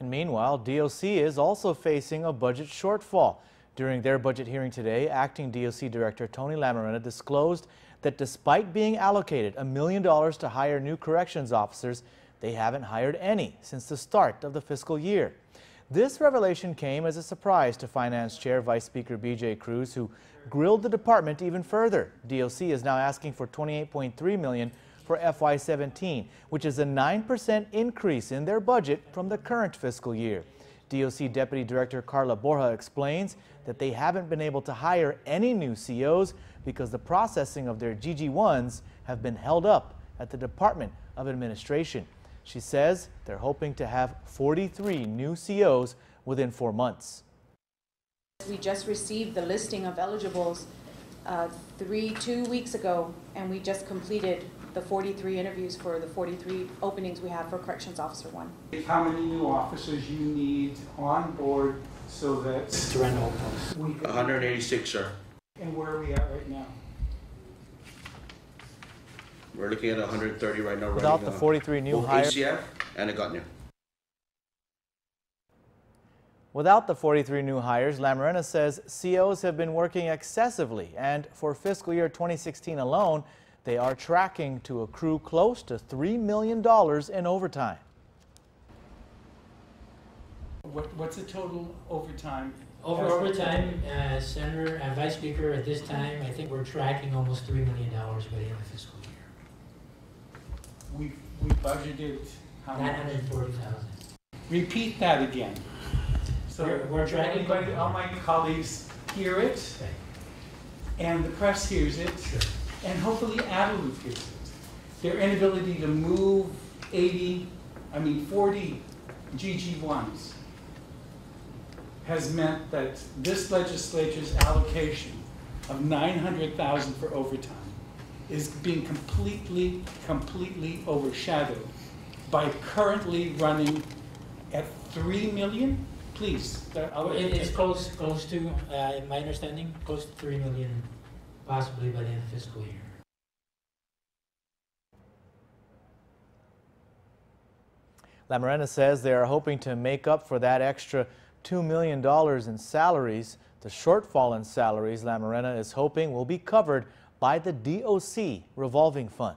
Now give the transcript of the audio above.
And meanwhile, DOC is also facing a budget shortfall. During their budget hearing today, Acting DOC Director Tony Lamarena disclosed that despite being allocated $1 million to hire new corrections officers, they haven't hired any since the start of the fiscal year. This revelation came as a surprise to Finance Chair Vice Speaker B.J. Cruz, who grilled the department even further. DOC is now asking for $28.3 million for FY17, which is a 9% increase in their budget from the current fiscal year. DOC Deputy Director Carla Borja explains that they haven't been able to hire any new COs because the processing of their GG1s have been held up at the Department of Administration. She says they're hoping to have 43 new COs within 4 months. We just received the listing of eligibles 2 weeks ago, and we just completed the 43 interviews for the 43 openings we have for Corrections Officer 1. How many new officers you need on board so that... To run all posts. 186, sir. And where are we at right now? We're looking at 130 right now. Without the 43 new hires. ACF and Agotnia. Without the 43 new hires, Lamarena says COs have been working excessively, and for fiscal year 2016 alone, they are tracking to accrue close to $3 million in overtime. What's the total overtime? Overtime, Senator and Vice Speaker, at this time, I think we're tracking almost $3 million by the end of the fiscal year. We budgeted how much? $940,000. Repeat that again. So we're tracking. Everybody, all my colleagues hear it, Okay. And the press hears it, Sure. And hopefully Adeloof hears it. Their inability to move 40 GG1s has meant that this legislature's allocation of $900,000 for overtime is being completely overshadowed by currently running at $3 million. Please. It's close to, in my understanding, close to $3 million, possibly by the end of the fiscal year. Lamarena says they are hoping to make up for that extra $2 million in salaries. The shortfall in salaries, Lamarena is hoping, will be covered by the DOC revolving fund.